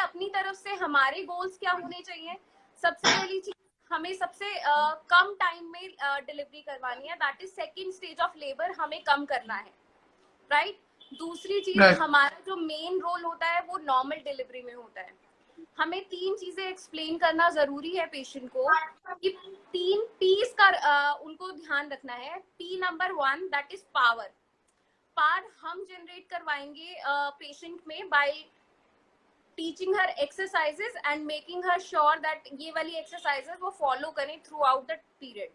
अपनी तरफ से हमारे गोल्स क्या होने चाहिए? सबसे पहली चीज, हमें सबसे कम टाइम में डिलीवरी करवानी है, that is second stage of labour हमें कम करना है, राइट? दूसरी चीज, हमारा जो मेन रोल होता है वो नॉर्मल डिलीवरी में होता है। हमें 3 चीजें एक्सप्लेन करना जरूरी है पेशेंट को, कि 3 पीस का उनको ध्यान रखना है। P number 1 that is power. Power हम जनरेट करवाएंगे पेशेंट में bye teaching her exercises and making her sure that ये वाली एक्सरसाइजेस वो फॉलो करें थ्रू आउट द पीरियड।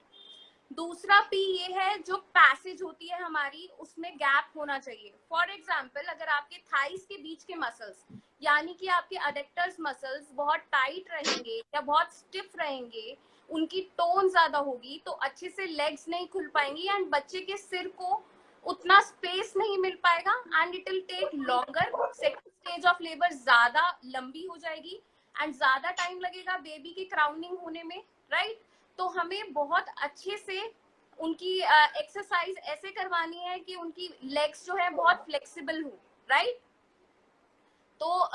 दूसरा पी ये है, जो पैसेज होती है हमारी, उसमें गैप होना चाहिए। फॉर एग्जाम्पल, अगर आपके थाइस के बीच के मसल्स, यानी कि आपके अडेक्टर्स मसल्स बहुत टाइट रहेंगे या बहुत स्टिफ रहेंगे, उनकी टोन ज्यादा होगी, तो अच्छे से लेग्स नहीं खुल पाएंगी एंड बच्चे के सिर को उतना स्पेस नहीं मिल पाएगा and it will take longer. Second stage of labour ज्यादा लंबी हो जाएगी एंड ज्यादा टाइम लगेगा बेबी की क्राउनिंग होने में, राइट? तो हमें बहुत अच्छे से उनकी एक्सरसाइज ऐसे करवानी है कि उनकी लेग्स जो है बहुत फ्लेक्सिबल हो, राइट? तो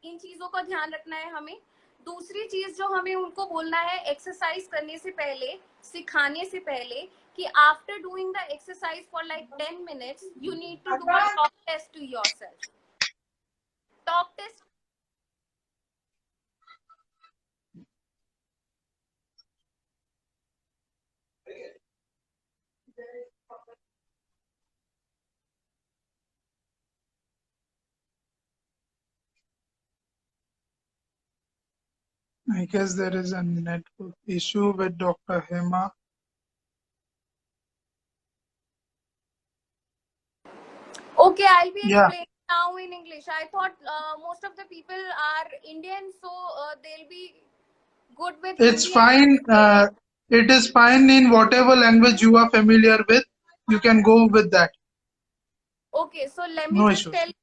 इन चीजों का ध्यान रखना है हमें। दूसरी चीज जो हमें उनको बोलना है एक्सरसाइज करने से पहले, सिखाने से पहले, कि after doing the exercise for like 10 minutes you need to do a talk test to yourself. Talk test I guess there is a network issue with Dr. Hema. Okay, I'll be explaining now in English. I thought most of the people are Indian, so they'll be good with It's Hindi. fine. It is fine in whatever language you are familiar with. You can go with that. Okay, so let me No just issues. tell.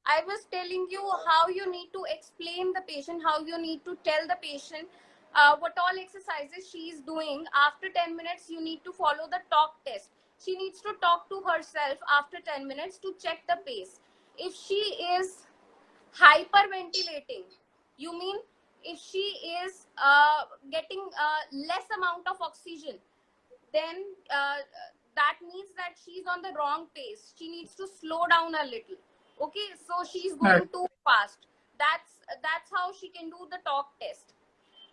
I was telling you how you need to explain the patient, how you need to tell the patient what all exercises she is doing. After 10 minutes, you need to follow the talk test. She needs to talk to herself after 10 minutes to check the pace. If she is hyperventilating, you mean if she is getting less amount of oxygen, then that means that she's on the wrong pace. She needs to slow down a little. Okay, so she's going too fast. That's how she can do the talk test.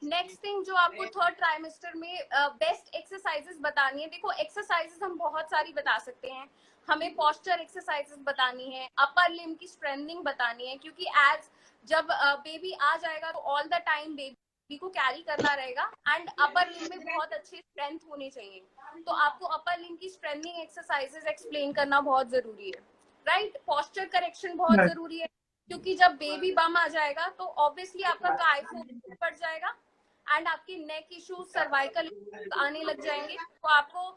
Next thing जो आपको third trimester में best exercises बतानी है, देखो exercises हम बहुत सारी बता सकते हैं। हमें पोस्चर एक्सरसाइजेस बतानी है, अपर लिम्ब की स्ट्रेंथनिंग बतानी है, क्योंकि एज जब बेबी आ जाएगा तो ऑल द टाइम बेबी को कैरी करना रहेगा एंड अपर लिम्ब में बहुत अच्छी स्ट्रेंथ होनी चाहिए। तो आपको अपर लिम्ब की स्ट्रेंथनिंग एक्सरसाइजेस एक्सप्लेन करना बहुत जरूरी है, राइट? पोस्चर करेक्शन बहुत जरूरी है, क्योंकि जब बेबी बम आ जाएगा तो ऑब्वियसली आपका काय फोकस बढ़ जाएगा एंड आपके नेक इश्यूज, सर्वाइकल आने लग जाएंगे। तो आपको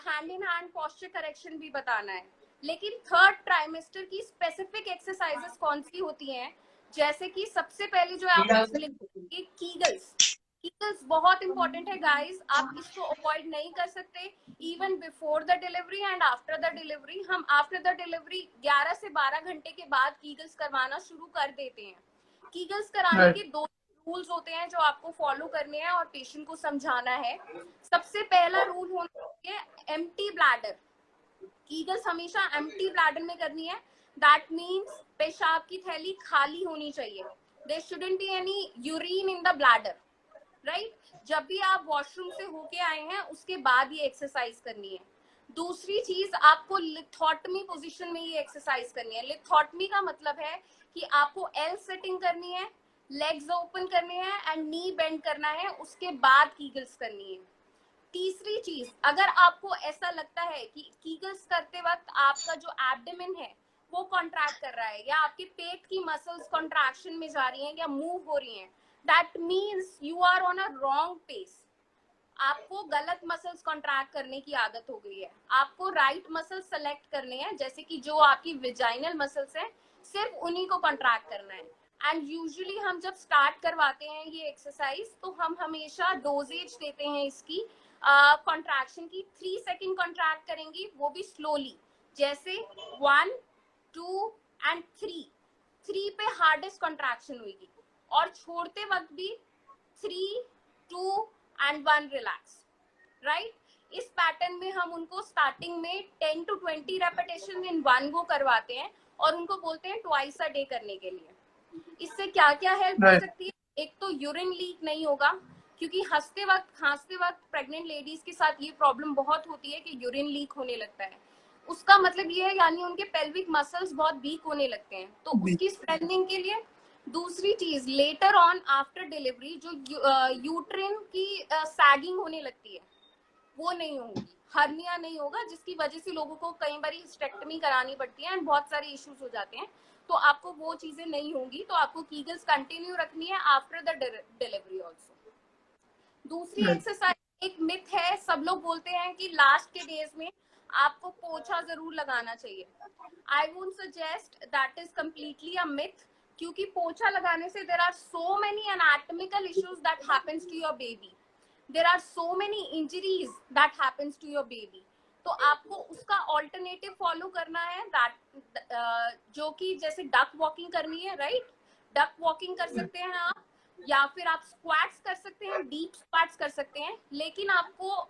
hand in hand posture correction भी बताना है। लेकिन थर्ड ट्राइमेस्टर की स्पेसिफिक एक्सरसाइजेस कौन सी होती हैं? जैसे कि सबसे पहले जो आप कीगल्स। कीगल्स बहुत इंपॉर्टेंट है गाइस, आप इसको अवॉइड नहीं कर सकते। Even before the delivery and after the delivery, हम आफ्टर द डिलीवरी 11 से 12 घंटे के बाद कीगल्स करवाना शुरू कर देते हैं। कीगल्स कराने के 2 रूल्स होते हैं जो आपको फॉलो करने हैं और पेशेंट को समझाना है। सबसे पहला रूल होना चाहिए एम्प्टी ब्लैडर। कीगल्स हमेशा एम्प्टी ब्लैडर में करनी है। दैट मीन्स पेशाब की थैली खाली होनी चाहिए। There shouldn't be any urine in the bladder, right? जब भी आप वॉशरूम से होके आए हैं उसके बाद ये एक्सरसाइज करनी है। दूसरी चीज, आपको लिथोटमी पोजीशन में ये एक्सरसाइज करनी है। लिथोटमी का मतलब है कि आपको एल सेटिंग करनी है, लेग्स ओपन करने हैं एंड नी बेंड करना है, उसके बाद कीगल्स करनी है। तीसरी चीज, अगर आपको ऐसा लगता है कि कीगल्स करते वक्त आपका जो एब्डोमेन है वो कॉन्ट्रैक्ट कर रहा है या आपके पेट की मसल्स कॉन्ट्रैक्शन में जा रही हैं या मूव हो रही हैं, that means you are on a wrong pace. आपको गलत मसल्स कॉन्ट्रैक्ट करने की आदत हो गई है। आपको राइट मसल्स सेलेक्ट करने हैं, जैसे कि जो आपकी विजाइनल मसल्स हैं सिर्फ उन्हीं को कॉन्ट्रैक्ट करना है। एंड यूजुअली हम जब स्टार्ट करवाते हैं ये एक्सरसाइज तो हम हमेशा डोजेज देते हैं इसकी कॉन्ट्रैक्शन की। 3 सेकेंड कॉन्ट्रैक्ट करेंगी, वो भी स्लोली, जैसे 1 2 एंड 3। 3 पे हार्डेस्ट कॉन्ट्रैक्शन होगी, और छोड़ते वक्त भी 3, 2 एंड 1 रिलैक्स, राइट। इस पैटर्न में हम उनको स्टार्टिंग में 10 to 20 repetition in one go करवाते हैं और उनको बोलते हैं ट्वाइस अ डे करने के लिए। इससे क्या क्या हेल्प हो सकती है? एक तो यूरिन लीक नहीं होगा, क्योंकि हंसते वक्त खांसते वक्त प्रेग्नेंट लेडीज के साथ ये प्रॉब्लम बहुत होती है कि यूरिन लीक होने लगता है। उसका मतलब ये है यानी उनके पेल्विक मसल्स बहुत वीक होने लगते हैं, तो उसकी स्ट्रेंथनिंग के लिए। दूसरी चीज, लेटर ऑन आफ्टर डिलीवरी जो यूट्रिन की सैगिंग होने लगती है वो नहीं होगी, हर्निया नहीं होगा, जिसकी वजह से लोगों को कई बार हिस्टेक्टमी करानी पड़ती है एंड बहुत सारे इश्यूज हो जाते हैं। तो आपको वो चीजें नहीं होंगी, तो आपको कीगल्स कंटिन्यू रखनी है आफ्टर द डिलीवरी ऑल्सो। दूसरी एक्सरसाइज, एक मिथ है, सब लोग बोलते हैं कि लास्ट के डेज में आपको पोछा जरूर लगाना चाहिए। I would suggest that is completely a myth, क्योंकि पोछा लगाने से there are so many anatomical issues that happens to your baby, there are so many injuries that happens to your baby। तो आपको उसका ऑल्टरनेटिव फॉलो करना है, that जो कि जैसे डक वॉकिंग करनी है, राइट। डक वॉकिंग कर सकते हैं आप, या फिर आप स्क्वाट्स कर सकते हैं, डीप स्क्वाट्स कर सकते हैं, लेकिन आपको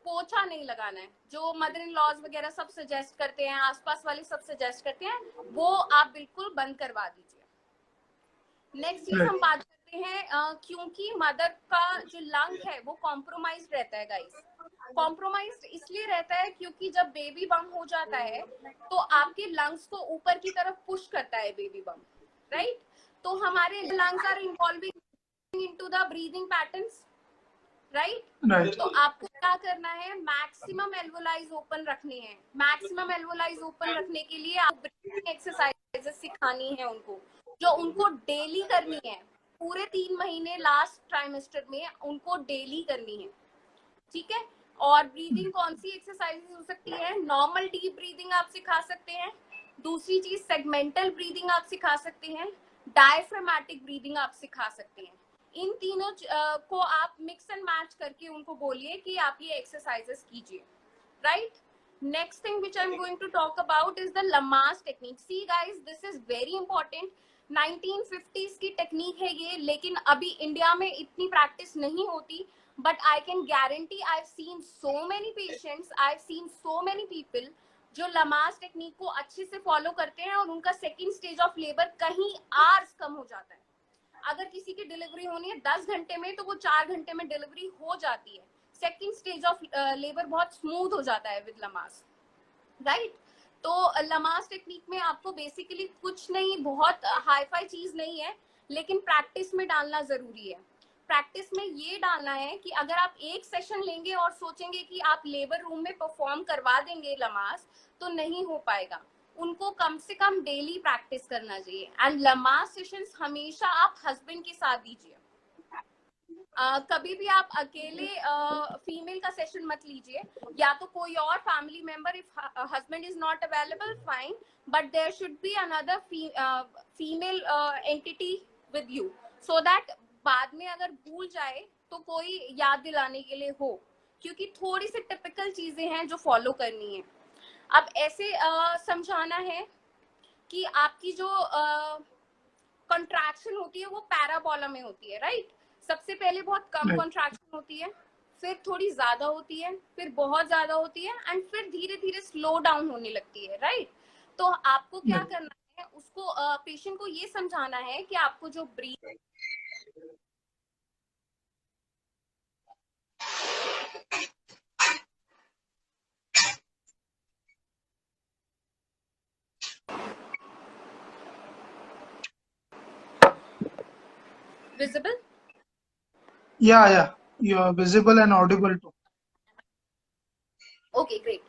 पोछा नहीं लगाना है। जो मदर इन लॉज वगैरह सब सजेस्ट करते हैं, आसपास वाले सब सजेस्ट करते हैं, वो आप बिल्कुल बंद करवा दीजिए। नेक्स्ट चीज हम बात करते हैं, क्योंकि मदर का जो लंग है वो कॉम्प्रोमाइज रहता है गाइस। कॉम्प्रोमाइज इसलिए रहता है क्योंकि जब बेबी बम हो जाता है तो आपके लंग्स को ऊपर की तरफ पुश करता है बेबी बम, राइट। तो हमारे lungs are involving into the breathing patterns, right. तो आपको क्या करना है, मैक्सिमम एल्वोलाइज ओपन रखने हैं। मैक्सिमम एल्वोलाइज ओपन रखने के लिए आप ब्रीथिंग एक्सरसाइजेस सिखानी है उनको, जो उनको डेली करनी है। पूरे 3 महीने लास्ट ट्राइमेस्टर में उनको डेली करनी है, ठीक है। और ब्रीदिंग कौन सी एक्सरसाइजेस हो सकती है? नॉर्मल डीप ब्रीदिंग आप सिखा सकते हैं। दूसरी चीज, सेगमेंटल ब्रीदिंग आप सिखा सकते हैं। डायफ्रामेटिक ब्रीदिंग आप सिखा सकते हैं। इन तीनों को आप मिक्स एंड मैच करके उनको बोलिए कि आप ये एक्सरसाइजेस कीजिए, right. Next thing which I'm going to talk about is the Lamaze technique. See guys, this is very important. 1950s की टेक्निक है ये, लेकिन अभी इंडिया में इतनी प्रैक्टिस नहीं होती, but I can guarantee I've seen so many patients, I've seen so many people जो लमाज टेक्निक को अच्छे से फॉलो करते हैं और उनका सेकेंड स्टेज ऑफ लेबर कहीं आवर्स कम हो जाता है। अगर किसी की डिलीवरी होनी है 10 घंटे में, तो वो 4 घंटे में डिलीवरी हो जाती है। सेकेंड स्टेज ऑफ लेबर बहुत स्मूथ हो जाता है विद लमाज, राइट। तो लमाज टेक्निक में आपको बेसिकली कुछ नहीं, बहुत हाई फाई चीज नहीं है, लेकिन प्रैक्टिस में डालना जरूरी है। प्रैक्टिस में ये डालना है कि अगर आप एक सेशन लेंगे और सोचेंगे कि आप लेबर रूम में परफॉर्म करवा देंगे लमाज, तो नहीं हो पाएगा। उनको कम से कम डेली प्रैक्टिस करना चाहिए। एंड लमाज सेशंस हमेशा आप हस्बैंड के साथ दीजिए। कभी भी आप अकेले फीमेल का सेशन मत लीजिए, या तो कोई और family member, if husband is not available fine, but there should be another female entity with you, so that बाद में अगर भूल जाए तो कोई याद दिलाने के लिए हो, क्योंकि थोड़ी सी टिपिकल चीजें हैं जो फॉलो करनी है। अब ऐसे समझाना है कि आपकी जो कंट्रैक्शन होती है वो पैराबोला में होती है, राइट। सबसे पहले बहुत कम कंट्रैक्शन होती है, फिर थोड़ी ज्यादा होती है, फिर बहुत ज्यादा होती है, एंड फिर धीरे धीरे स्लो डाउन होने लगती है, राइट। तो आपको क्या करना है, उसको पेशेंट को ये समझाना है कि आपको जो breathe visible? Yeah, you are visible and audible too. Okay, great.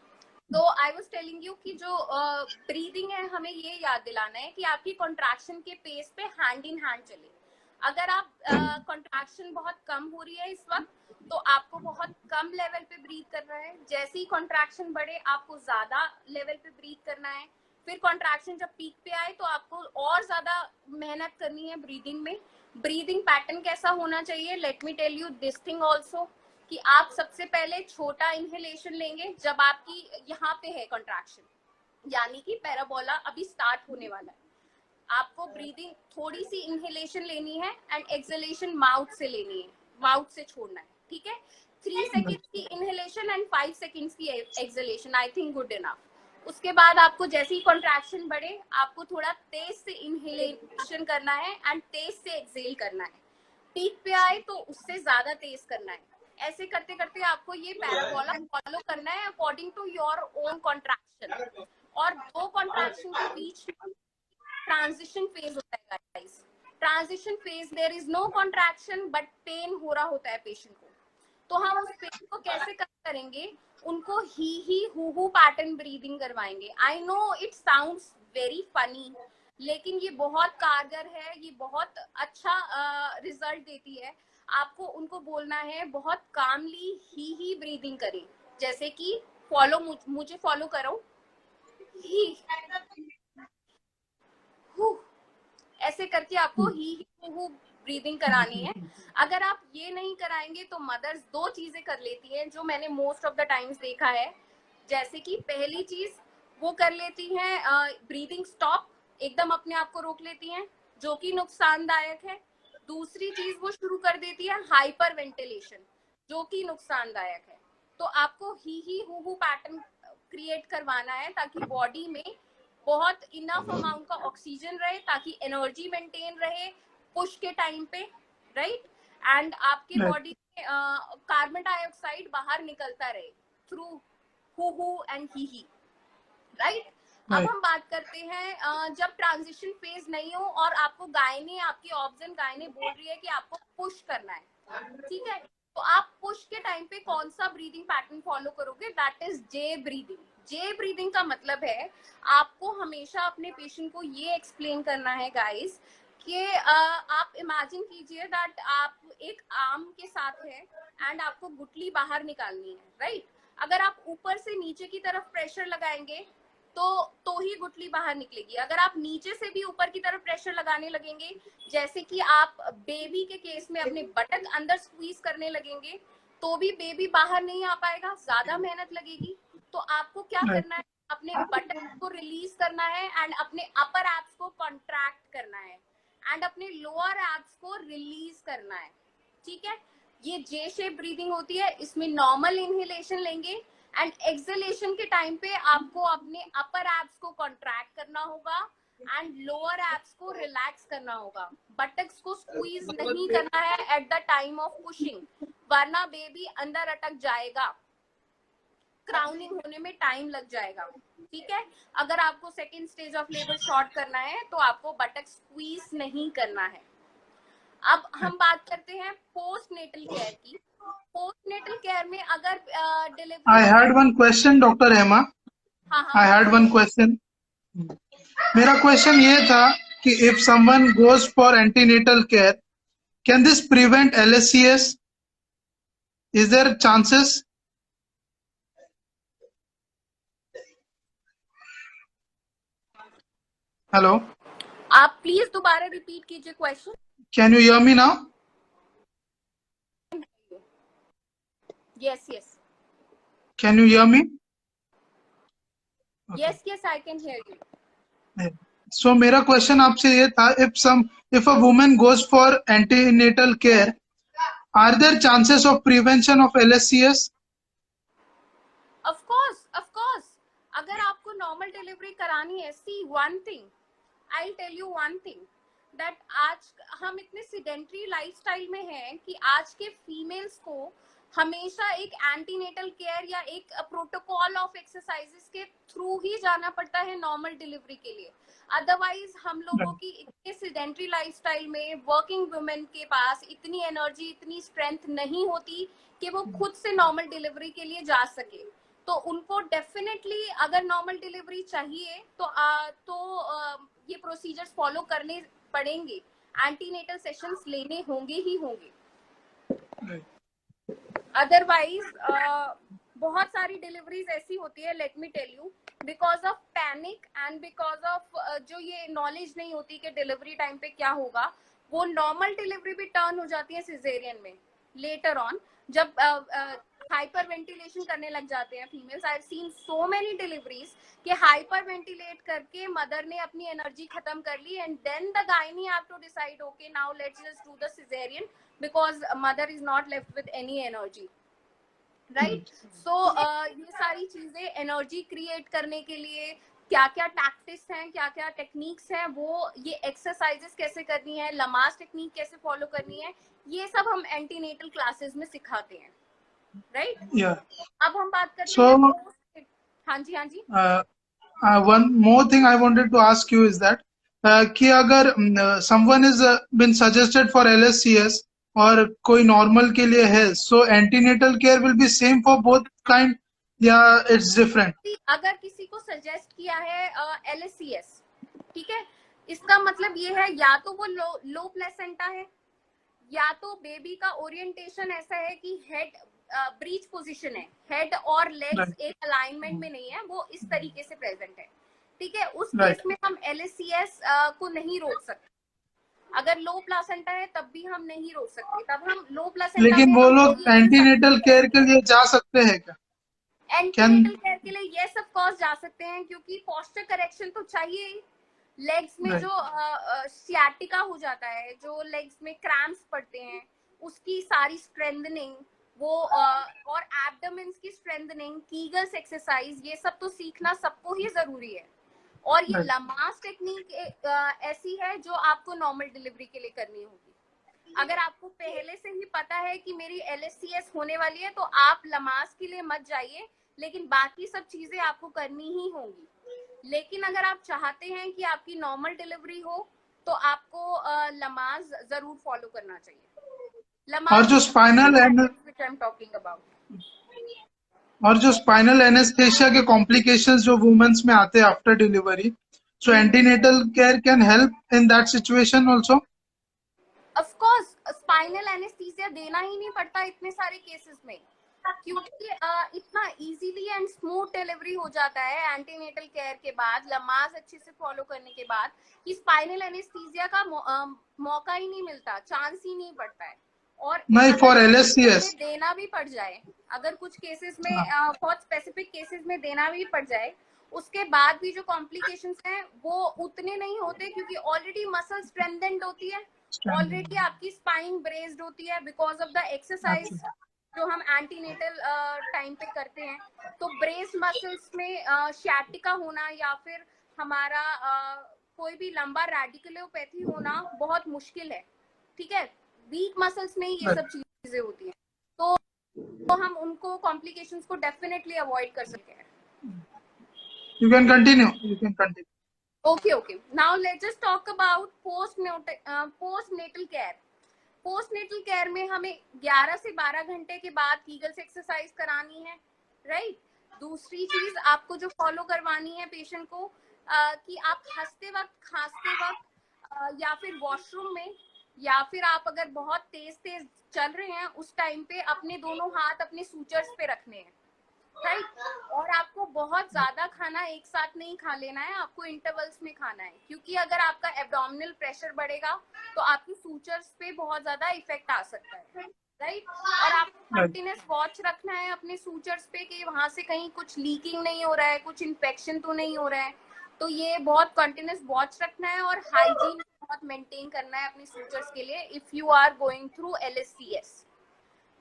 तो आई वाज टेलिंग यू कि जो ब्रीदिंग है, हमें ये याद दिलाना है कि आपकी कॉन्ट्रैक्शन के पेस पे हैंड इन हैंड चले। अगर आप कॉन्ट्रैक्शन बहुत कम हो रही है इस वक्त, तो आपको बहुत कम लेवल पे ब्रीथ करना है। जैसे ही कॉन्ट्रैक्शन बढ़े, आपको ज्यादा लेवल पे ब्रीथ करना है। फिर कॉन्ट्रैक्शन जब पीक पे आए, तो आपको और ज्यादा मेहनत करनी है ब्रीदिंग में। ब्रीदिंग पैटर्न कैसा होना चाहिए, let me tell you this thing also, कि आप सबसे पहले छोटा इनहेलेशन लेंगे जब आपकी यहाँ पे है कॉन्ट्रैक्शन, यानी कि पैराबोला अभी स्टार्ट होने वाला है। आपको ब्रीदिंग थोड़ी सी इनहेलेशन लेनी है एंड एक्सहेलेशन माउथ से लेनी है, माउथ से छोड़ना है, ठीक है। 3 सेकेंड्स की इनहेलेशन एंड 5 सेकेंड्स की exhalation, I think good enough. उसके बाद आपको जैसे ही कॉन्ट्रैक्शन बढ़े, आपको थोड़ा तेज से इनहेलेशन करना है एंड तेज से एक्सहेल करना है। पीक पे आए तो उससे ज्यादा तेज करना है। ऐसे करते करते आपको ये पैराबोला फॉलो करना है according to your own contraction. और 2 कॉन्ट्रैक्शन के बीच ट्रांजिशन फेज होता है guys. Transition phase there is no contraction but pain हो रहा होता है पेशेंट को। तो हम उस पेन को कैसे कम करेंगे? उनको ही हु पैटर्न ब्रीदिंग करवाएंगे। I know it sounds very funny, लेकिन ये बहुत कारगर है, ये बहुत अच्छा रिजल्ट देती है। आपको उनको बोलना है बहुत कामली ही ब्रीदिंग करें, जैसे कि फॉलो, मुझे फॉलो करो, ही हु, ऐसे करके आपको ही हु ब्रीदिंग करानी है। अगर आप ये नहीं कराएंगे तो मदर्स 2 चीजें कर लेती हैं जो मैंने मोस्ट ऑफ द टाइम्स देखा है। जैसे कि पहली चीज वो कर लेती हैं ब्रीदिंग स्टॉप, एकदम अपने आप को रोक लेती हैं, जो कि नुकसानदायक है। दूसरी चीज वो शुरू कर देती है हाइपर वेंटिलेशन, जो कि नुकसानदायक है। तो आपको ही हु पैटर्न क्रिएट करवाना है ताकि बॉडी में बहुत इनफ अमाउंट का ऑक्सीजन रहे, ताकि एनर्जी मेंटेन रहे पुश के टाइम पे, राइट। एंड आपके बॉडी में कार्बन डाइऑक्साइड बाहर निकलता रहे through who and he, right. अब हम बात करते हैं जब ट्रांजिशन फेज नहीं हो और आपको गायने, आपकी ऑब्जन गायने बोल रही है कि आपको पुश करना है, ठीक है। तो आप पुश के टाइम पे कौन सा ब्रीदिंग पैटर्न फॉलो करोगे? That is J breathing. J breathing का मतलब है आपको हमेशा अपने पेशेंट को ये एक्सप्लेन करना है गाइस कि आप इमेजिन कीजिए दैट आप एक आर्म के साथ है एंड आपको गुटली बाहर निकालनी है, राइट। अगर आप ऊपर से नीचे की तरफ प्रेशर लगाएंगे तो ही गुटली बाहर निकलेगी। अगर आप नीचे से भी ऊपर की तरफ प्रेशर लगाने लगेंगे, जैसे कि आप बेबी के केस में अपने बटन अंदर स्क्वीज करने लगेंगे, तो भी बेबी बाहर नहीं आ पाएगा, ज्यादा मेहनत लगेगी। तो आपको क्या करना है? अपने बटन को रिलीज करना है एंड अपने अपर एब्स को कॉन्ट्रैक्ट करना है एंड अपने लोअर एब्स को रिलीज करना है, ठीक है। ये जे शेप ब्रीदिंग होती है, इसमें नॉर्मल इनहेलेशन लेंगे एंड एक्सहेलेशन के टाइम पे आपको अपने अपर एब्स को कॉन्ट्रैक्ट करना होगा एंड लोअर एब्स को रिलैक्स करना होगा। बटक्स को स्क्वीज नहीं करना है eight the time of pushing, वरना बेबी अंदर अटक जाएगा, क्राउनिंग होने में टाइम लग जाएगा, ठीक है। अगर आपको second stage of labour short करना है तो आपको बटक स्क्वीज नहीं करना है। अब हम बात करते हैं पोस्ट नेटल केयर की। पोस्ट नेटल केयर में अगर delivery, I had one question, Dr. Hema. I had one question. मेरा क्वेश्चन ये था कि if someone goes for antenatal care, can this prevent LSCS? Is there chances? Hello, आप please दोबारा repeat कीजिए question. can you hear me now? Yes, yes. Can you hear me? Yes, yes, I can hear you. So मेरा question आपसे ये था, if a woman goes for antenatal care, are there chances of prevention of LSCS? Of course, of course. अगर आपको normal delivery करानी है, see one thing, I tell you one thing, that आज हम इतने सीडेंट्री लाइफस्टाइल में हैं कि आज के फीमेल्स को हमेशा एक एंटीनेटल केयर या एक प्रोटोकॉल ऑफ एक्सरसाइजेस के थ्रू ही जाना पड़ता है नॉर्मल डिलीवरी के लिए। अदरवाइज हम लोगों की इतने सीडेंट्री लाइफस्टाइल में वर्किंग वुमेन के पास इतनी एनर्जी, इतनी स्ट्रेंथ नहीं होती कि वो खुद से नॉर्मल डिलीवरी के लिए जा सके। तो उनको डेफिनेटली अगर नॉर्मल डिलीवरी चाहिए तो ये प्रोसीजर्स फॉलो करने पड़ेंगे, एंटीनेटल सेशंस लेने होंगे ही होंगे। अदरवाइज बहुत सारी डिलीवरीज ऐसी होती है, let me tell you, because of panic and because of जो ये नॉलेज नहीं होती कि डिलीवरी टाइम पे क्या होगा, वो नॉर्मल डिलीवरी भी टर्न हो जाती है सिजेरियन में लेटर ऑन। जब हाइपर वेंटिलेशन करने लग जाते हैं females. I have seen so many deliveries कि हाइपर वेंटिलेट करके मदर ने अपनी एनर्जी खत्म कर ली and then the gynae have to decide okay now let's just do the caesarean because mother is not left with any energy, right. So ये सारी चीजें एनर्जी क्रिएट करने के लिए क्या क्या टैक्टिक्स हैं, क्या क्या टेक्निक्स हैं, वो ये एक्सरसाइजेस कैसे करनी है, लमास टेक्निक कैसे फॉलो करनी है, ये सब हम एंटीनेटल क्लासेस में सिखाते हैं, राइट। अब हम बात करते हैं। हाँ जी, हाँ जी। One more thing I wanted to ask you is that कि अगर someone is been suggested for LSCS और कोई नॉर्मल के लिए है, so antenatal care will be same for both kind या it's different? अगर किसी को सजेस्ट किया है LSCS, ठीक है, इसका मतलब ये है या तो वो लो प्लेसेंटा है, या तो बेबी का ओरिएंटेशन ऐसा है कि हेड ब्रीच पोजीशन है, हेड और लेग्स एक अलाइनमेंट में नहीं है, वो इस तरीके से प्रेजेंट है, ठीक है, उस केस में हम LSCS को नहीं रोक सकते। अगर लो प्लासेंटा है तब भी हम नहीं रोक सकते, तब हम लो प्लासेंटा। लेकिन वो लोग एंटीनेटल केयर के लिए जा सकते हैं क्या? एंटीनेटल केयर के लिए यस ऑफ कोर्स जा सकते हैं, क्योंकि पोस्चर करेक्शन तो चाहिए ही। लेग्स में जो सियाटिका हो जाता है, जो लेग्स में क्रैम्प्स पड़ते हैं, उसकी सारी स्ट्रेंथनिंग वो और एब्डोमेन्स की स्ट्रेंथनिंग, कीगल्स एक्सरसाइज, ये सब तो सीखना सबको ही जरूरी है। और ये लमास टेक्निक ऐसी है जो आपको नॉर्मल डिलीवरी के लिए करनी होगी। अगर आपको पहले से ही पता है कि मेरी LSCS होने वाली है तो आप लमास के लिए मत जाइए, लेकिन बाकी सब चीजें आपको करनी ही होंगी। लेकिन अगर आप चाहते हैं कि आपकी नॉर्मल डिलीवरी हो तो आपको लमास जरूर फॉलो करना चाहिए। और जो स्पाइनल और जो स्पाइनल एनेस्थेशिया के कॉम्प्लिकेशंस जो वुमेन्स में आते हैं after delivery, so antenatal care can help in that situation also. Of course spinal anaesthesia देना ही नहीं पड़ता इतने सारे केसेस में, क्योंकि इतना इजीली एंड स्मूथ डिलीवरी हो जाता है एंटीनेटल केयर के बाद, लमास अच्छे से फॉलो करने के बाद, कि स्पाइनल एनेस्थीसिया का मौका ही नहीं मिलता, चांस ही नहीं पड़ता है। और नहीं फॉर LSCS देना भी पड़ जाए, अगर कुछ केसेस में बहुत स्पेसिफिक केसेस में देना भी पड़ जाए, उसके बाद भी जो कॉम्प्लिकेशंस हैं वो उतने नहीं होते, क्योंकि ऑलरेडी मसल स्ट्रेंथेंड होती है, ऑलरेडी आपकी स्पाइन ब्रेस्ड होती है बिकॉज ऑफ द एक्सरसाइज जो हम एंटीनेटल टाइम पे करते हैं। तो ब्रेस मसल्स में सियाटिका होना या फिर हमारा कोई भी लंबा रेडिकुलोपैथी होना बहुत मुश्किल है, ठीक है, वीक मसल्स में ये सब चीजें होती हैं, तो हम उनको कॉम्प्लिकेशंस को डेफिनेटली अवॉइड कर सकते हैं। You can continue. You can continue. Okay. Now let's just talk about postnatal care. Postnatal care में हमें 11 से 12 घंटे के बाद कीगल्स एक्सरसाइज करानी है, राइट। दूसरी चीज आपको जो फॉलो करवानी है पेशेंट को कि आप हंसते वक्त, खांसते वक्त या फिर वॉशरूम में, या फिर आप अगर बहुत तेज तेज चल रहे हैं उस टाइम पे अपने दोनों हाथ अपने सूचर्स पे रखने हैं, राइट। और आपको बहुत ज्यादा खाना एक साथ नहीं खा लेना है, आपको इंटरवल्स में खाना है, क्योंकि अगर आपका एब्डोमिनल प्रेशर बढ़ेगा तो आपकी सूचर्स पे बहुत ज्यादा इफेक्ट आ सकता है, राइट। और आपको कंटिन्यूस वॉच रखना है अपने सूचर्स पे कि वहां से कहीं कुछ लीकिंग नहीं हो रहा है, कुछ इन्फेक्शन तो नहीं हो रहा है, तो ये बहुत कंटिन्यूस वॉच रखना है और हाइजीन बहुत मेंटेन करना है अपनी सूचर्स के लिए if you are going through LSCS।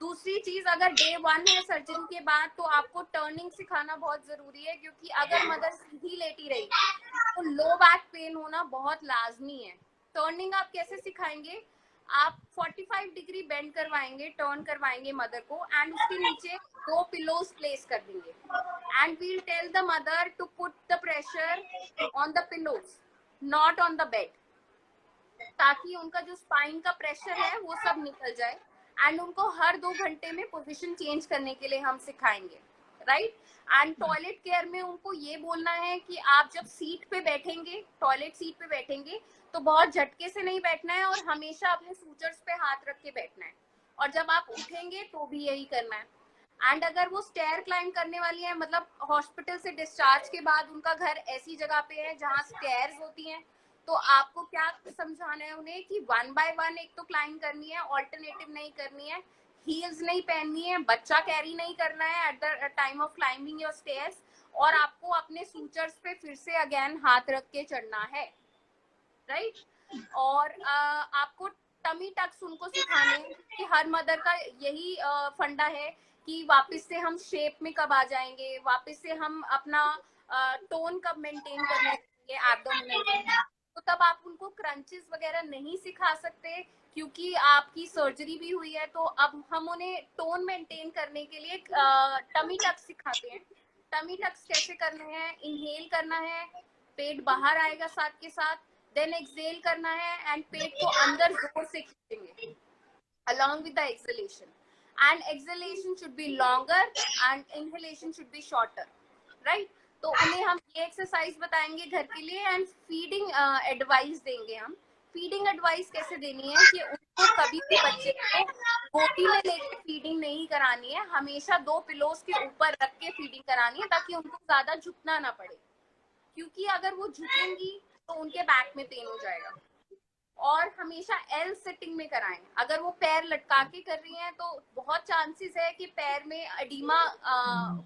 दूसरी चीज, अगर डे 1 है सर्जरी के बाद तो आपको टर्निंग सिखाना बहुत जरूरी है, क्योंकि अगर मदर सीधी लेटी रही तो लो बैक पेन होना बहुत लाजमी है। टर्निंग आप कैसे सिखाएंगे, आप 45 डिग्री बेंड करवाएंगे, टर्न करवाएंगे मदर को, एंड उसके नीचे 2 पिलोज प्लेस कर देंगे, and will tell the mother to put the pressure on the pillows, not on the bed, ताकि उनका जो स्पाइन का प्रेशर है वो सब निकल जाए। एंड उनको हर 2 घंटे में पोजीशन चेंज करने के लिए हम सिखाएंगे, राइट। एंड टॉयलेट केयर में उनको ये बोलना है कि आप जब सीट पे बैठेंगे, टॉयलेट सीट पे बैठेंगे, तो बहुत झटके से नहीं बैठना है और हमेशा अपने सूचर्स पे हाथ रख के बैठना है, और जब आप उठेंगे तो भी यही करना है। एंड अगर वो स्टेयर क्लाइंब करने वाली है, मतलब हॉस्पिटल से डिस्चार्ज के बाद उनका घर ऐसी जगह पे है जहाँ स्टेयर्स होती हैं, तो आपको क्या समझाना है उन्हें कि 1 by 1 एक तो क्लाइंब करनी है, ऑल्टरनेटिव नहीं करनी है, हील्स नहीं पहननी है, बच्चा कैरी नहीं करना है eight the time of climbing your stairs, और आपको अपने सूचर्स पे फिर से अगेन हाथ रख के चढ़ना है, राइट। और आपको टमी टक्स उनको सिखाने हैं, कि हर मदर का यही फंडा है कि वापस से हम शेप में कब आ जाएंगे, वापस से हम अपना टोन कब मेंटेन करने लगेंगे एब्डोमिनल में। तो तब आप उनको क्रंचेस वगैरह नहीं सिखा सकते, क्योंकि आपकी सर्जरी भी हुई है। तो अब हम उन्हें टोन मेंटेन करने के लिए टमी टक्स सिखाते हैं। टमी टक्स कैसे करने हैं, इनहेल करना है, पेट बाहर आएगा साथ के साथ, देन एक्सहेल करना है एंड पेट को अंदर जोर से खींचेंगे along with the exhalation, and exhalation should be longer and inhalation should be shorter, right। तो उन्हें हम ये एक्सरसाइज बताएंगे घर के लिए, एंड फीडिंग एडवाइस देंगे हम। फीडिंग एडवाइस कैसे देनी है कि उनको कभी भी बच्चे को गोदी में लेके फीडिंग नहीं करानी है, हमेशा 2 पिलोस के ऊपर रख के फीडिंग करानी है, ताकि उनको ज्यादा झुकना ना पड़े, क्योंकि अगर वो झुकेंगी तो उनके बैक में पेन हो जाएगा। और हमेशा एल सिटिंग में कराएं। अगर वो पैर लटका के कर रही हैं तो बहुत चांसेस है कि पैर में एडिमा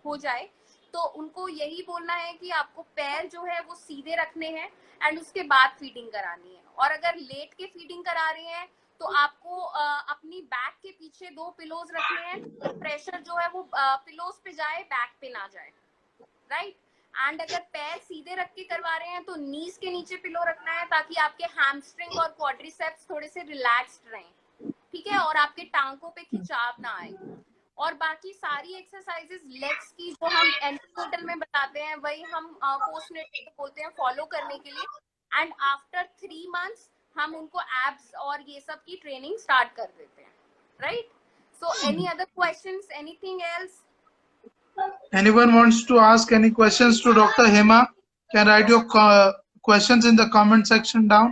हो जाए, तो उनको यही बोलना है कि आपको पैर जो है वो सीधे रखने हैं एंड उसके बाद फीडिंग करानी है। और अगर लेट के फीडिंग करा रहे हैं तो आपको अपनी बैक के पीछे 2 पिलोज रखने हैं, प्रेशर जो है वो पिलोज पे जाए, बैक पे ना जाए, राइट। एंड अगर पैर सीधे रख के करवा रहे हैं तो नीज के नीचे पिलो रखना है, ताकि आपके हैमस्ट्रिंग और क्वाड्रिसेप्स थोड़े से रिलैक्स्ड रहें, ठीक है, और आपके टांगों पे खिंचाव ना आए। और बाकी सारी एक्सरसाइजेस लेग्स की जो हम एंटीनेटल में बताते हैं वही हम पोस्टनेटल बोलते हैं फॉलो करने के लिए। एंड आफ्टर 3 months हम उनको एब्स और ये सब की ट्रेनिंग स्टार्ट कर देते हैं, right. So any other questions, anything else? Anyone wants to ask any questions to Dr. Hema? Can write your questions in the comment section down.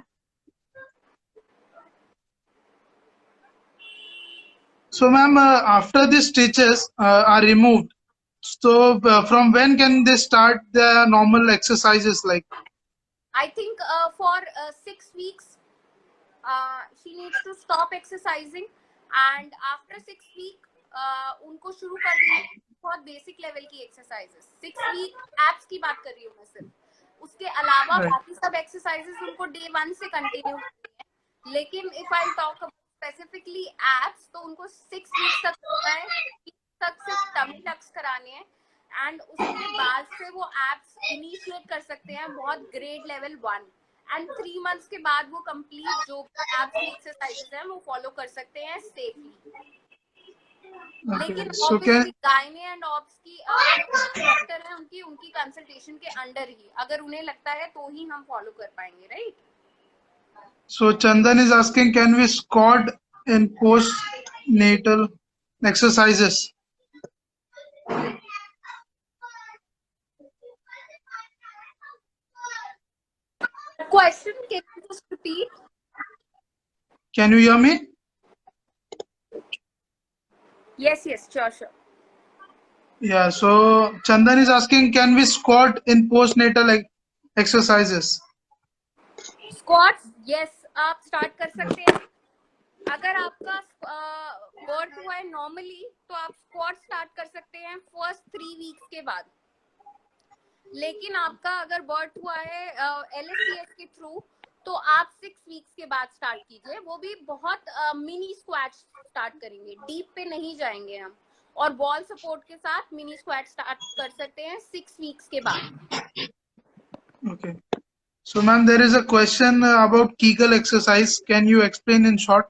So, ma'am, after the stitches are removed, so from when can they start their normal exercises? Like, I think for 6 weeks she needs to stop exercising, and after 6 week उनको शुरू कर देंगे बहुत basic level की exercises. 6 week abs की बात कर रही हूँ मैं सिर्फ, उसके अलावा बाकी सब एक्सरसाइजेस उनको डे 1 से कंटिन्यू करनी है। लेकिन if I talk about specifically abs, तो उनको 6 वीक तक होता है, तक सिर्फ टमी टक्स कराने हैं, एंड उसके बाद से वो एब्स इनिशिएट कर सकते हैं बहुत ग्रेड लेवल 1, एंड 3 months के बाद वो कंप्लीट जो एब्स की एक्सरसाइजेस हैं वो फॉलो कर सकते हैं सेफली। लेकिन ऑब्वियसली गायने एंड ऑब्स की डॉक्टर है उनकी कंसल्टेशन के अंडर ही, अगर उन्हें लगता है तो ही हम फॉलो कर पाएंगे, right. So Chandan is asking, can we squat in postnatal exercises? Question, can you just repeat? Can you hear me? Yes, sure. Yeah, so Chandan is asking, can we squat in postnatal exercises? Squats, yes, आप start कर सकते हैं। अगर आपका birth हुआ है normally तो आप स्क्वाट स्टार्ट कर सकते हैं फर्स्ट 3 weeks के बाद। लेकिन आपका अगर बर्थ हुआ है LSCS के थ्रू तो आप 6 weeks के बाद स्टार्ट कीजिए, वो भी बहुत मिनी स्क्वाट स्टार्ट करेंगे, डीप पे नहीं जाएंगे हम, और बॉल सपोर्ट के साथ मिनी स्क्वाट स्टार्ट कर सकते हैं 6 weeks के बाद। Okay. So, ma'am, there is a question about Kegel exercise. Can you explain in short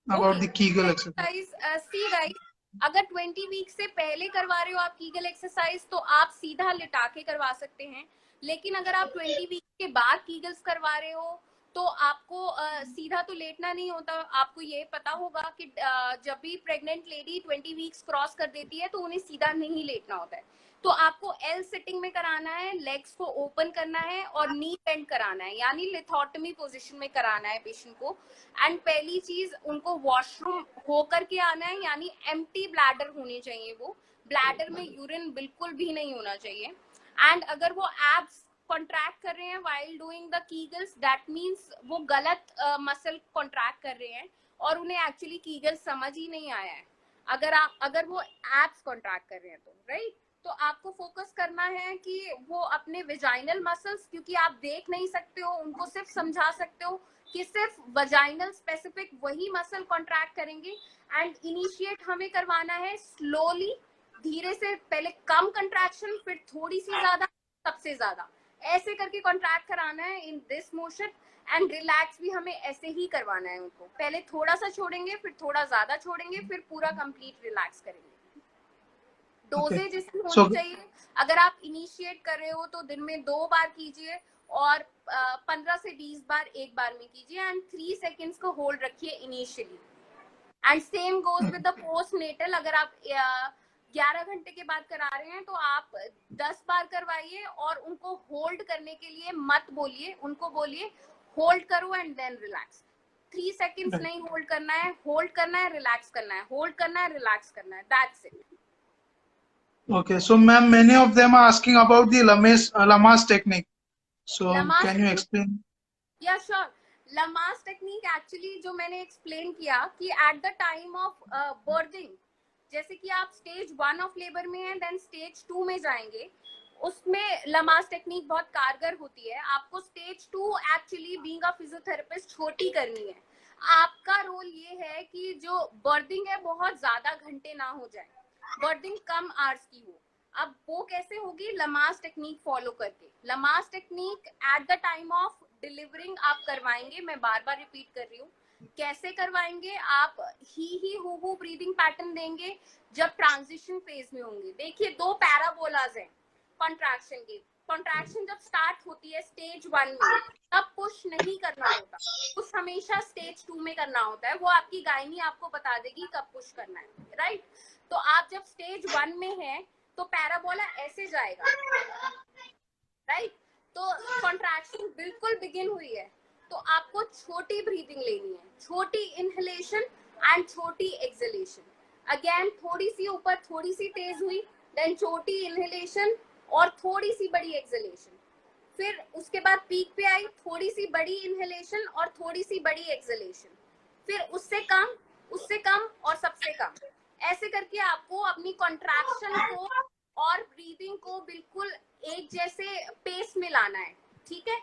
about the Kegel exercise? See guys, अगर 20 weeks से पहले करवा रहे हो आप कीगल एक्सरसाइज तो आप सीधा लिटा के करवा सकते हैं। लेकिन अगर आप 20 weeks के बाद कीगल्स करवा रहे हो तो आपको सीधा तो लेटना नहीं होता। आपको ये पता होगा कि जब भी प्रेग्नेंट लेडी 20 weeks क्रॉस कर देती है तो उन्हें सीधा नहीं लेटना होता है। तो आपको एल सिटिंग में कराना है, लेग्स को ओपन करना है और नी बेंड कराना है, यानी लिथोटमी पोजीशन में कराना है पेशेंट को। एंड पहली चीज, उनको वॉशरूम होकर के आना है, यानी एम्प्टी ब्लैडर होनी चाहिए, वो ब्लैडर में यूरिन बिल्कुल भी नहीं होना चाहिए। एंड अगर वो एब्स कॉन्ट्रैक्ट कर रहे हैं while doing the Kegels, that means वो गलत मसल कॉन्ट्रैक्ट कर रहे हैं और उन्हें एक्चुअली कीगल समझ ही नहीं आया है। अगर वो एब्स कॉन्ट्रैक्ट कर रहे हैं तो राइट, तो आपको फोकस करना है कि वो अपने वेजाइनल मसल्स, क्योंकि आप देख नहीं सकते हो उनको, सिर्फ समझा सकते हो कि सिर्फ वजाइनल स्पेसिफिक वही मसल कॉन्ट्रैक्ट करेंगे। एंड इनिशिएट हमें करवाना है स्लोली, धीरे से, पहले कम कंट्रैक्शन, फिर थोड़ी सी ज्यादा, सबसे ज्यादा, ऐसे करके कॉन्ट्रैक्ट कराना है in this motion. And relax भी हमें ऐसे ही करवाना है उनको, पहले थोड़ा सा छोड़ेंगे, फिर थोड़ा ज्यादा छोड़ेंगे, फिर पूरा कंप्लीट रिलैक्स करेंगे। डोजेज इसकी होनी चाहिए, अगर आप इनिशिएट कर रहे हो तो दिन में 2 बार कीजिए और 15 से 20 बार एक बार में कीजिए, एंड 3 सेकेंड्स को होल्ड रखिए initially. And same goes with the post natal, अगर आप 11 घंटे के बाद करा रहे हैं तो आप 10 बार करवाइए, और उनको होल्ड करने के लिए मत बोलिए, उनको बोलिए होल्ड करो एंड देन रिलैक्स। 3 सेकेंड्स नहीं होल्ड करना है, होल्ड करना है, रिलैक्स करना है, होल्ड करना है, रिलैक्स करना है, that's it. Okay, so ma'am, many of them are asking about the Lamaze technique. So can you explain? या श्योर। लमास टेक्निक एक्चुअली जो मैंने एक्सप्लेन किया कि eight the time of berthing, जैसे कि आप स्टेज 1 ऑफ लेबर में हैं, देन स्टेज 2 में जाएंगे, उसमें लमास टेक्निक बहुत कारगर होती है। आपको stage 2 actually being a physiotherapist छोटी करनी है। आपका रोल ये है कि जो बर्थिंग है बहुत ज्यादा घंटे ना हो जाए, बर्थिंग कम आवर्स की हो। अब वो कैसे होगी? लमास टेक्निक फॉलो करके। Lamaze technique at the time of delivering आप करवाएंगे, मैं बार बार रिपीट कर रही हूँ। कैसे करवाएंगे? आप ही हु ब्रीदिंग पैटर्न देंगे जब ट्रांजिशन फेज में होंगे। देखिए 2 पैराबोलाज हैं कॉन्ट्रैक्शन के। कॉन्ट्रैक्शन जब स्टार्ट होती है स्टेज 1 में, तब पुश नहीं करना होता, पुश हमेशा स्टेज 2 में करना होता है। वो आपकी गायनी आपको बता देगी कब पुश करना है, राइट। तो आप जब स्टेज 1 में हैं तो पैराबोला ऐसे जाएगा, राइट। तो कॉन्ट्रैक्शन बिल्कुल बिगिन हुई है, तो आपको छोटी ब्रीदिंग लेनी है, छोटी इनहेलेशन एंड छोटी एक्सहेलेशन। अगेन थोड़ी सी ऊपर, थोड़ी सी तेज हुई, देन छोटी इनहेलेशन और थोड़ी सी बड़ी एक्सहेलेशन। फिर उसके बाद पीक पे आई, थोड़ी सी बड़ी इनहेलेशन और थोड़ी सी बड़ी एक्सहेलेशन। फिर उससे कम और सबसे कम। ऐसे करके आपको अपनी कॉन्ट्रैक्शन को और ब्रीदिंग को बिल्कुल एक जैसे पेस में लाना है, ठीक है।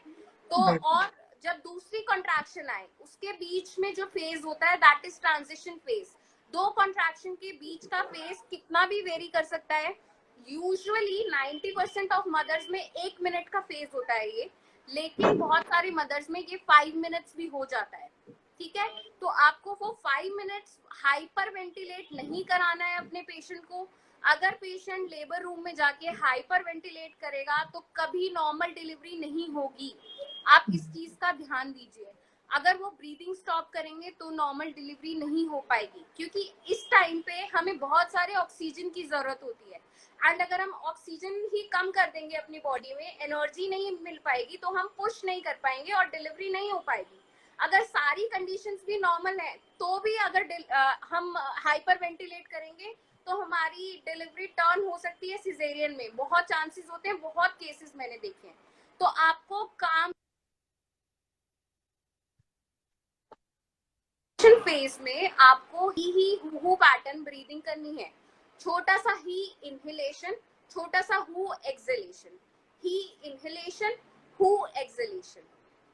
तो और जब दूसरी कॉन्ट्रैक्शन आए, उसके बीच में जो फेज होता है that is transition phase. 2 contraction के बीच का फेज कितना भी वेरी कर सकता है। यूजुअली 90% ऑफ मदर्स में 1 मिनट का फेज होता है ये, लेकिन बहुत सारे मदर्स में ये 5 मिनट्स भी हो जाता है, ठीक है। तो आपको वो 5 मिनट्स हाइपर वेंटिलेट नहीं कराना है अपने पेशेंट को। अगर पेशेंट लेबर रूम में जाके हाइपर वेंटिलेट करेगा तो कभी नॉर्मल डिलीवरी नहीं होगी। आप इस चीज का ध्यान दीजिए। अगर वो ब्रीदिंग स्टॉप करेंगे तो नॉर्मल डिलीवरी नहीं हो पाएगी, क्योंकि इस टाइम पे हमें बहुत सारे ऑक्सीजन की जरूरत होती है। एंड अगर हम ऑक्सीजन ही कम कर देंगे अपनी बॉडी में, एनर्जी नहीं मिल पाएगी, तो हम पुश नहीं कर पाएंगे और डिलीवरी नहीं हो पाएगी। अगर सारी कंडीशंस भी नॉर्मल है तो भी अगर हम हाइपर वेंटिलेट करेंगे तो हमारी डिलीवरी टर्न हो सकती है सिजेरियन में, बहुत चांसेस होते हैं, बहुत केसेस मैंने देखे हैं। तो आपको काम फेज में आपको ही हु पैटर्न ब्रीदिंग करनी है। छोटा सा ही इनहेलेशन, छोटा सा who exhalation, he inhalation, who exhalation.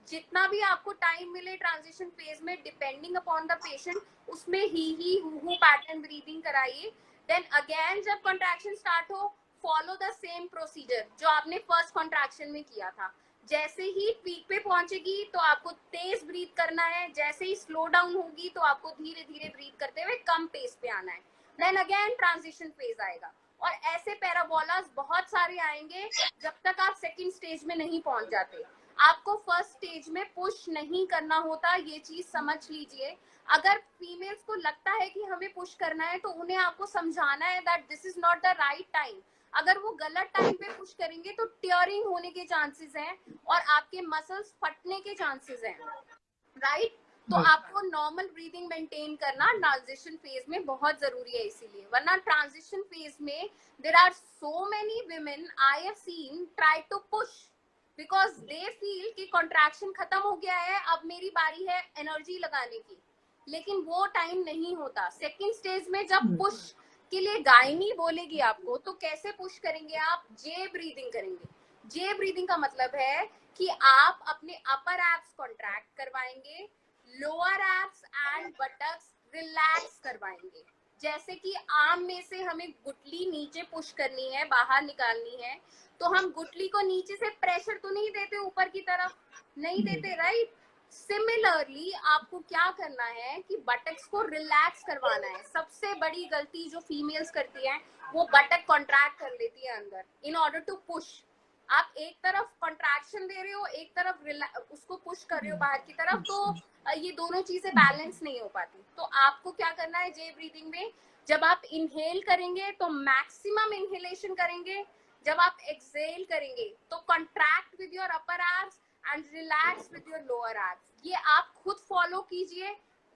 जितना भी आपको टाइम मिले ट्रांजिशन फेज में, डिपेंडिंग अपॉन द पेशेंट, उसमें ही हु पैटर्न ब्रीदिंग कराइए। देन अगेन जब कॉन्ट्रैक्शन स्टार्ट हो, फॉलो द सेम प्रोसीजर जो आपने फर्स्ट कॉन्ट्रैक्शन में किया था। जैसे ही पीक पे पहुंचेगी तो आपको तेज ब्रीथ करना है, जैसे ही स्लो डाउन होगी तो आपको धीरे धीरे ब्रीथ करते हुए कम पेस पे आना है। देन अगेन ट्रांजिशन फेज आएगा, और ऐसे पैराबोलास बहुत सारे आएंगे जब तक आप सेकंड स्टेज में नहीं पहुंच जाते। आपको फर्स्ट स्टेज में पुश नहीं करना होता, ये चीज समझ लीजिए। अगर फीमेल्स को लगता है कि हमें पुश करना है तो उन्हें आपको समझाना है that this is not the right time. अगर वो गलत टाइम पे पुश करेंगे तो टियरिंग होने के चांसेस हैं और आपके मसल्स फटने के चांसेस हैं, राइट। तो आपको नॉर्मल ब्रीदिंग मेंटेन करना ट्रांजिशन फेज में बहुत जरूरी है, इसीलिए। वरना ट्रांजिशन फेज में there are so many women I have seen try to push because they feel कि कॉन्ट्रैक्शन खत्म हो गया है, अब मेरी बारी है एनर्जी लगाने की। लेकिन वो टाइम नहीं होता। सेकेंड स्टेज में जब पुश के लिए गायनी बोलेगी आपको, तो कैसे पुश करेंगे आप? जे ब्रीदिंग करेंगे। जे ब्रीदिंग का मतलब है कि आप अपने अपर एब्स कॉन्ट्रैक्ट करवाएंगे, lower abs and buttocks relax करवाएंगे। जैसे कि आर्म में से हमें गुटली नीचे पुश करनी है, बाहर निकालनी है, तो हम गुटली को नीचे से प्रेशर तो नहीं देते ऊपर की तरफ, नहीं देते, राइट? सिमिलरली आपको क्या करना है कि बटक्स को रिलैक्स करवाना है। सबसे बड़ी गलती जो फीमेल्स करती हैं, वो बटक कॉन्ट्रैक्ट कर लेती है अंदर इन ऑर्डर टू पुश। आप एक तरफ कॉन्ट्रैक्शन दे रहे हो, एक तरफ उसको पुश कर रहे हो बाहर की तरफ, तो ये दोनों चीजें बैलेंस नहीं हो पाती। तो आपको क्या करना है जे ब्रीदिंग में, जब आप इनहेल करेंगे तो मैक्सिमम इनहेलेशन करेंगे, जब आप एक्सहेल करेंगे तो contract with your upper abs and relax with your lower abs. ये आप खुद फॉलो कीजिए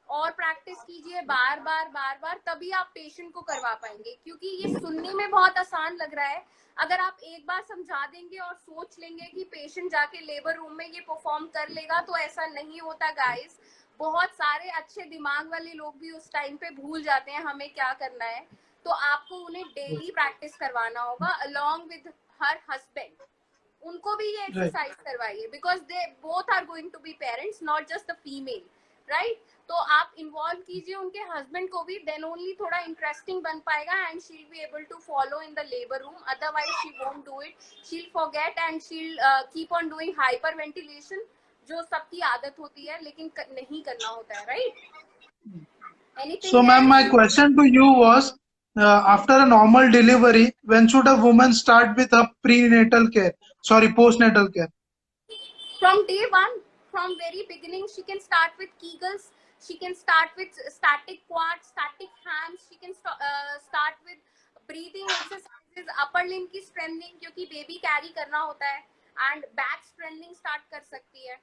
और प्रैक्टिस कीजिए बार बार, तभी आप पेशेंट को करवा पाएंगे। क्योंकि ये सुनने में बहुत आसान लग रहा है, अगर आप एक बार समझा देंगे और सोच लेंगे कि पेशेंट जाके लेबर रूम में ये परफॉर्म कर लेगा, तो ऐसा नहीं होता गाइस। बहुत सारे अच्छे दिमाग वाले लोग भी उस टाइम पे भूल जाते हैं हमें क्या करना है। तो आपको उन्हें डेली प्रैक्टिस करवाना होगा अलॉन्ग विद हर हस्बैंड। उनको भी ये एक्सरसाइज करवाइए, because they both are going to be parents, not just the female, right? तो आप इन्वॉल्व कीजिए उनके हस्बैंड को भी, देन ओनली थोड़ा इंटरेस्टिंग बन पाएगा and she will be able to follow in the labour room. Otherwise she won't do it, she will forget and she will keep on doing hyperventilation, जो सबकी आदत होती है लेकिन नहीं करना होता है, right? So ma'am, my question to you was, after a normal delivery, when should a woman start with her postnatal care? From day one, from very beginning, she can start with Kegels, she can start with static quads, static hands, she can start with breathing exercises, upper limb की strengthening, क्योंकि baby carry करना होता है, and back strengthening start कर सकती है।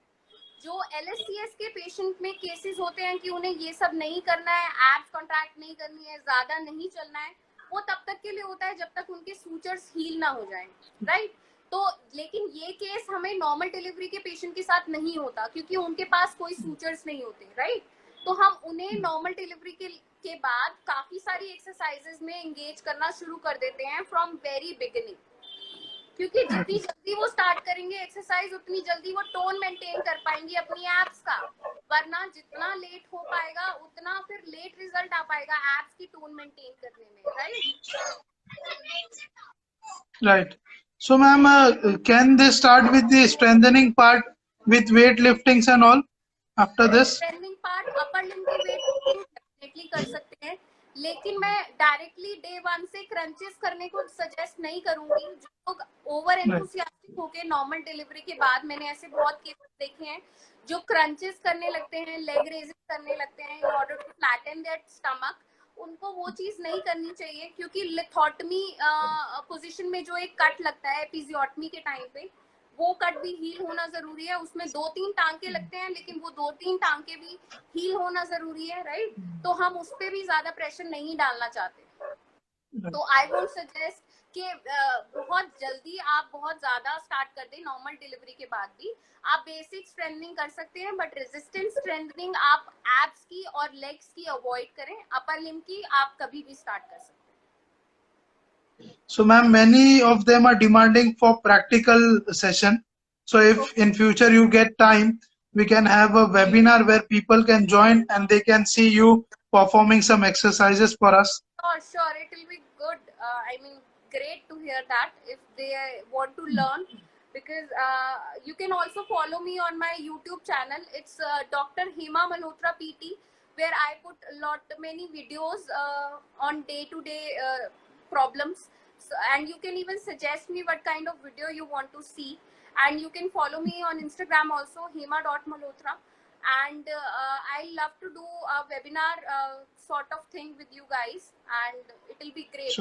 जो LSCS के पेशेंट में केसेस होते हैं कि उन्हें ये सब नहीं करना है, एब्स कॉन्ट्रैक्ट नहीं करनी है, ज्यादा नहीं चलना है, वो तब तक के लिए होता है जब तक उनके सूचर्स हील ना हो जाएं, राइट? तो लेकिन ये केस हमें नॉर्मल डिलीवरी के पेशेंट के साथ नहीं होता, क्योंकि उनके पास कोई सूचर्स नहीं होते, राइट? तो हम उन्हें नॉर्मल डिलीवरी के बाद काफी सारी एक्सरसाइजेस में एंगेज करना शुरू कर देते हैं फ्रॉम वेरी बिगिनिंग, क्योंकि जितनी जल्दी वो स्टार्ट करेंगे एक्सरसाइज, उतनी जल्दी वो टोन मेंटेन कर पाएंगे अपनी एब्स का। वरना जितना लेट हो पाएगा, उतना फिर लेट रिजल्ट आ पाएगा एब्स की टोन मेंटेन करने में, right? Right. So ma'am, can they start with the strengthening part with weight liftings and all after this? Strengthening part, upper limb की वेट डेफिनेटली कर सकते हैं, लेकिन मैं डायरेक्टली डे 1 से क्रंचेस करने को सजेस्ट नहीं करूंगी। जो लोग ओवर एंथुसियास्टिक होके नॉर्मल डिलीवरी के बाद, मैंने ऐसे बहुत केसेस देखे हैं जो क्रंचेस करने लगते हैं, लेग रेजेस करने लगते हैं in order to flatten their stomach, उनको वो चीज नहीं करनी चाहिए। क्योंकि लिथोटमी पोजीशन में जो एक कट लगता है एपिजियोटमी के टाइम पे, वो कट भी हील होना जरूरी है। उसमें 2-3 टांके लगते हैं, लेकिन वो 2-3 टांके भी हील होना जरूरी है, राइट? तो हम उस पर भी ज्यादा प्रेशर नहीं डालना चाहते। तो आई वुड सजेस्ट कि बहुत जल्दी आप बहुत ज्यादा स्टार्ट कर दें नॉर्मल डिलीवरी के बाद भी। आप बेसिक स्ट्रेंथनिंग कर सकते हैं, बट रेजिस्टेंस स्ट्रेंथनिंग आप एब्स की और लेग्स की अवॉइड करें, अपर लिम्ब की आप कभी भी स्टार्ट कर सकते हैं। So ma'am, many of them are demanding for practical session. So if in future you get time, we can have a webinar where people can join and they can see you performing some exercises for us. Sure, it will be good. I mean, great to hear that if they want to learn, because you can also follow me on my YouTube channel. It's Dr. Hema Malhotra PT, where I put many videos on day-to-day problems. So, and you can even suggest me what kind of video you want to see. And you can follow me on Instagram also, hema.malhotra. And I love to do a webinar sort of thing with you guys, and it will be great.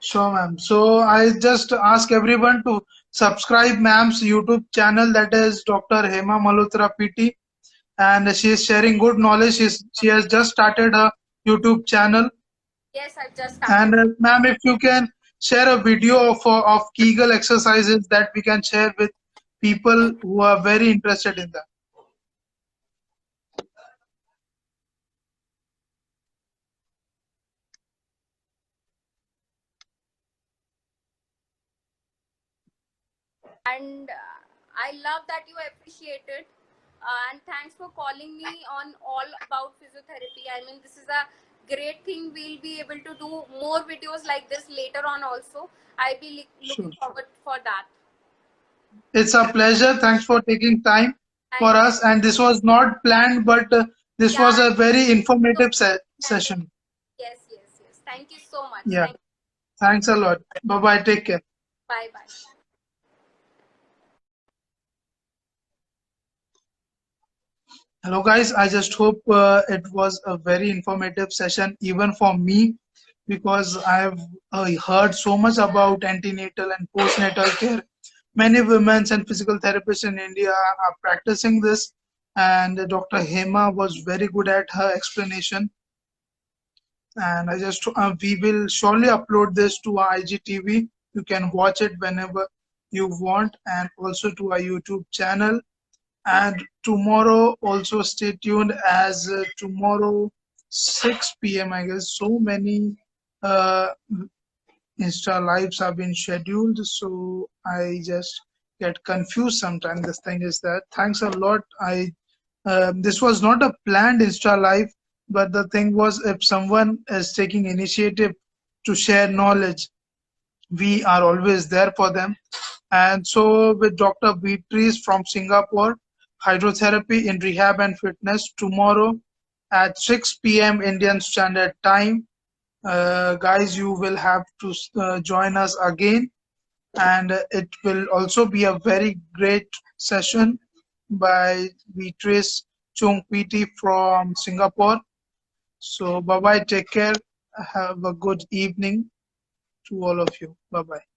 Sure ma'am. So I just ask everyone to subscribe ma'am's YouTube channel, that is Dr. Hema Malhotra PT, and she is sharing good knowledge. She has just started a YouTube channel. Yes, I've just started. And ma'am, if you can share a video of Kegel exercises that we can share with people who are very interested in that. and I love that you appreciate it. And thanks for calling me on all about physiotherapy. I mean, this is a great thing. We'll be able to do more videos like this later on also. I'll be looking Sure. forward for that. It's a pleasure. Thanks for taking time for Thank you. us. And this was not planned, but this Yeah. was a very informative Thank session. Yes, yes, yes. Thank you so much. Yeah. Thank you. Thanks a lot. Bye-bye. Take care. Bye bye. Hello, guys. I just hope it was a very informative session, even for me, because I've heard so much about antenatal and postnatal care. Many women and physical therapists in India are practicing this, and Dr. Hema was very good at her explanation. And I just we will surely upload this to our IGTV. You can watch it whenever you want, and also to our YouTube channel. And tomorrow also stay tuned, as tomorrow 6 p.m. I guess so many Insta lives have been scheduled, so I just get confused sometimes. The thing is that thanks a lot. I this was not a planned Insta live, but the thing was, if someone is taking initiative to share knowledge, we are always there for them. And so with Dr. Beatrice from Singapore, hydrotherapy in rehab and fitness, tomorrow at 6 p.m. Indian Standard Time. Guys, you will have to join us again, and it will also be a very great session by Beatrice Chung PT from Singapore. So bye bye, take care, have a good evening to all of you. Bye bye.